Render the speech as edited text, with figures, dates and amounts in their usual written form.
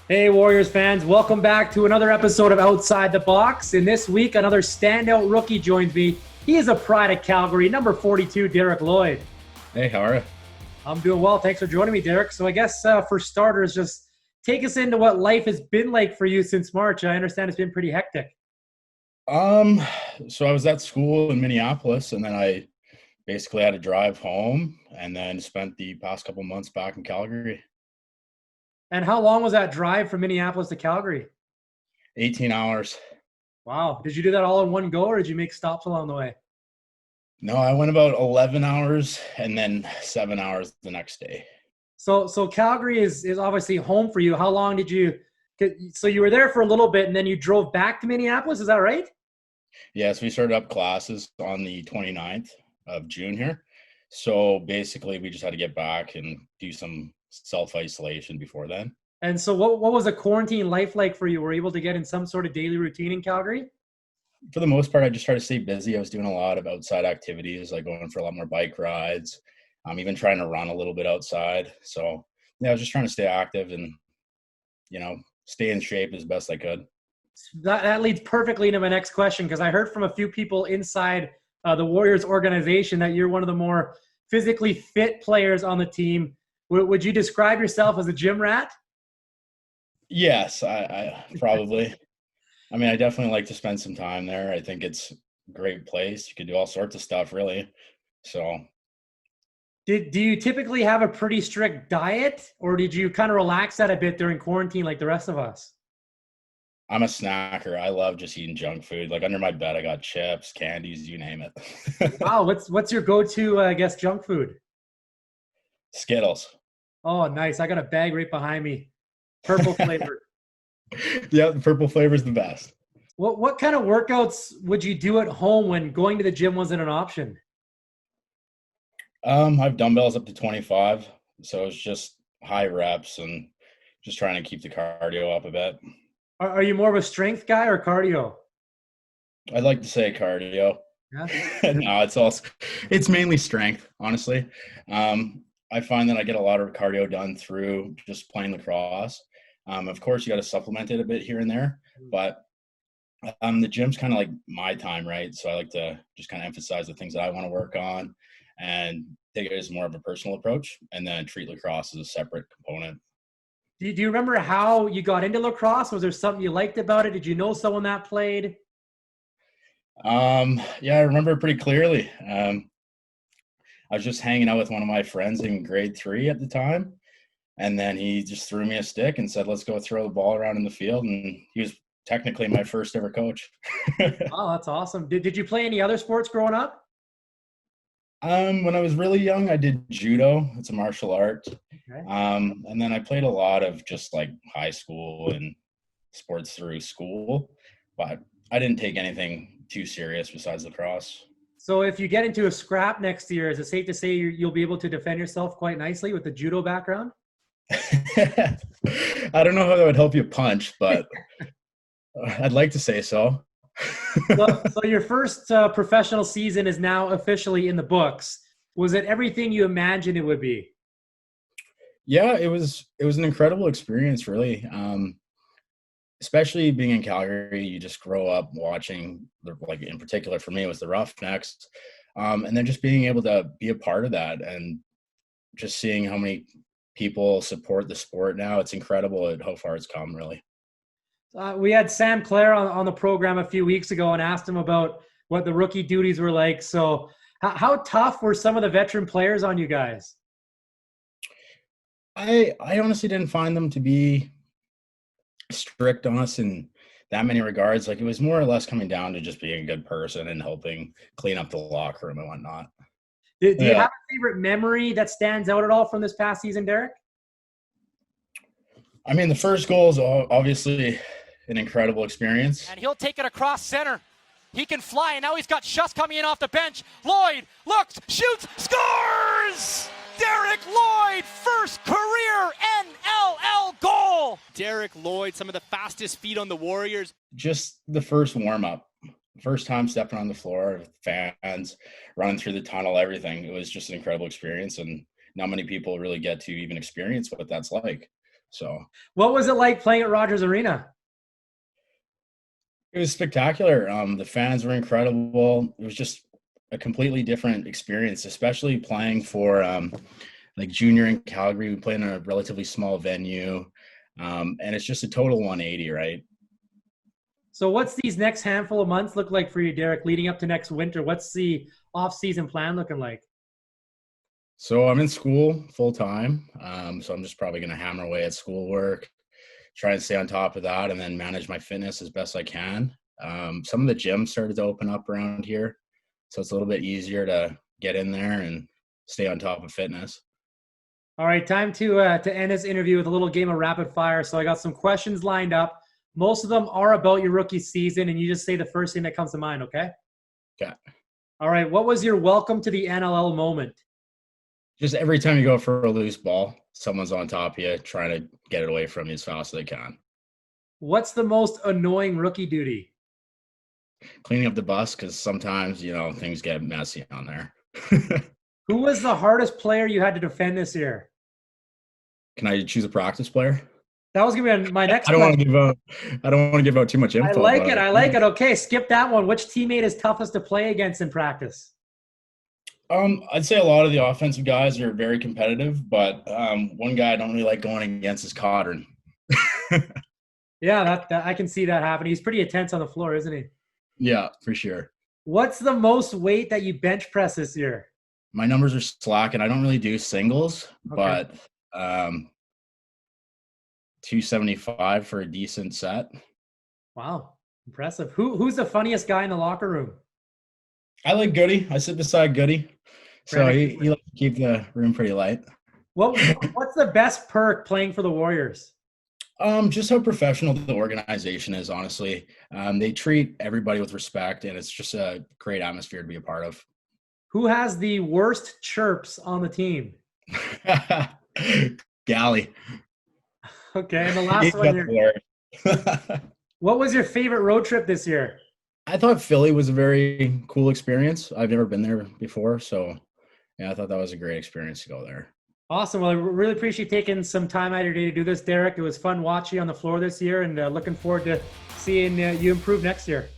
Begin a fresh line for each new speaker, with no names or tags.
Hey, Warriors fans, welcome back to another episode of Outside the Box. And this week, another standout rookie joins me. He is a pride of Calgary, number 42, Derek Lloyd.
Hey, how are you?
I'm doing well. Thanks for joining me, Derek. So I guess for starters, just take us into what life has been like for you since March. I understand it's been pretty hectic.
Um, so I was at school in Minneapolis, and then I basically had to drive home, and then spent the past couple months back in Calgary.
And how long was that drive from Minneapolis to Calgary?
18 hours.
Wow. Did you do that all in one go, or did you make stops along the way?
No, I went about 11 hours and then 7 hours the next day.
So Calgary is obviously home for you. How long did you? So you were there for a little bit, and then you drove back to Minneapolis. Is that right?
Yes, we started up classes on the 29th of June here. So basically, we just had to get back and do some self-isolation before then.
And so what was a quarantine life like for you? Were you able to get in some sort of daily routine in Calgary?
For the most part, I just try to stay busy. I was doing a lot of outside activities, like going for a lot more bike rides. I'm even trying to run a little bit outside. So yeah, I was just trying to stay active and, stay in shape as best I could.
That leads perfectly into my next question, because I heard from a few people inside the Warriors organization that you're one of the more physically fit players on the team. Would you describe yourself as a gym rat?
Yes, I probably. I mean, I definitely like to spend some time there. I think it's a great place. You could do all sorts of stuff, really. So
Do you typically have a pretty strict diet, or did you kind of relax that a bit during quarantine like the rest of us?
I'm a snacker. I love just eating junk food. Like under my bed, I got chips, candies, you name it.
Wow, what's your go-to, I guess, junk food?
Skittles.
Oh, nice. I got a bag right behind me. Purple flavor.
Yeah, the purple flavor is the best.
What kind of workouts would you do at home when going to the gym wasn't an option?
I have dumbbells up to 25, so it's just high reps and just trying to keep the cardio up a bit.
Are you more of a strength guy or cardio?
I'd like to say cardio.
Yeah.
No, it's mainly strength, honestly. I find that I get a lot of cardio done through just playing lacrosse. Of course, you got to supplement it a bit here and there, but the gym's kind of like my time, right? So I like to just kind of emphasize the things that I want to work on and take it as more of a personal approach, and then treat lacrosse as a separate component.
Do you remember how you got into lacrosse? Was there something you liked about it? Did you know someone that played?
Yeah, I remember pretty clearly. I was just hanging out with one of my friends in grade 3 at the time, and then he just threw me a stick and said, "Let's go throw the ball around in the field." And he was technically my first ever coach.
Oh, that's awesome. Did you play any other sports growing up?
When I was really young, I did judo. It's a martial art.
Okay.
And then I played a lot of just like high school and sports through school, but I didn't take anything too serious besides lacrosse.
So if you get into a scrap next year, is it safe to say you'll be able to defend yourself quite nicely with the judo background?
I don't know how that would help you punch, but I'd like to say so.
So your first professional season is now officially in the books. Was it everything you imagined it would be?
Yeah, it was an incredible experience, really. Especially being in Calgary, you just grow up watching like in particular for me, it was the Roughnecks, and then just being able to be a part of that and just seeing how many people support the sport now. It's incredible at how far it's come, really.
We had Sam Clare on the program a few weeks ago and asked him about what the rookie duties were like. So how tough were some of the veteran players on you guys?
I honestly didn't find them to be strict on us in that many regards. Like it was more or less coming down to just being a good person and helping clean up the locker room and whatnot.
Do you
Yeah.
have a favorite memory that stands out at all from this past season, Derek?
I mean, the first goal is obviously an incredible experience.
And he'll take it across center. He can fly, and now he's got Schuss coming in off the bench. Lloyd looks, shoots, scores! Derek Lloyd, first career NLL goal! Derek Lloyd, some of the fastest feet on the Warriors.
Just the first warm up, first time stepping on the floor with fans, running through the tunnel, everything. It was just an incredible experience, and not many people really get to even experience what that's like. So
What was it like playing at Rogers Arena?
it was spectacular. The fans were incredible. It was just a completely different experience, especially playing for like junior in Calgary. We played in a relatively small venue, and it's just a total 180, right?
So what's these next handful of months look like for you, Derek, leading up to next winter? What's the off-season plan looking like?
So I'm in school full time. So I'm just probably going to hammer away at schoolwork, try and stay on top of that, and then manage my fitness as best I can. Some of the gyms started to open up around here, so it's a little bit easier to get in there and stay on top of fitness.
All right, time to end this interview with a little game of rapid fire. So I got some questions lined up. Most of them are about your rookie season, and you just say the first thing that comes to mind, okay?
Okay.
All right, what was your welcome to the NLL moment?
Just every time you go for a loose ball, someone's on top of you trying to get it away from you as fast as they can.
What's the most annoying rookie duty?
Cleaning up the bus, because sometimes, things get messy on there.
Who was the hardest player you had to defend this year?
Can I choose a practice player?
That was going to be my next
I don't
question.
want to give out too much info.
I like it. Okay, skip that one. Which teammate is toughest to play against in practice?
I'd say a lot of the offensive guys are very competitive, but one guy I don't really like going against is Codron.
Yeah, that I can see that happening. He's pretty intense on the floor, isn't he?
Yeah, for sure.
What's the most weight that you bench press this year?
My numbers are slack, and I don't really do singles, but 275 for a decent set.
Wow, impressive. Who's the funniest guy in the locker room?
I like Goody. I sit beside Goody, so he likes to keep the room pretty light.
What's the best perk playing for the Warriors?
Just how professional the organization is, honestly. They treat everybody with respect, and it's just a great atmosphere to be a part of.
Who has the worst chirps on the team?
Galley.
Okay, and the last one here. What was your favorite road trip this year?
I thought Philly was a very cool experience. I've never been there before, so yeah, I thought that was a great experience to go there.
Awesome. Well, I really appreciate you taking some time out of your day to do this, Derek. It was fun watching you on the floor this year, and looking forward to seeing you improve next year.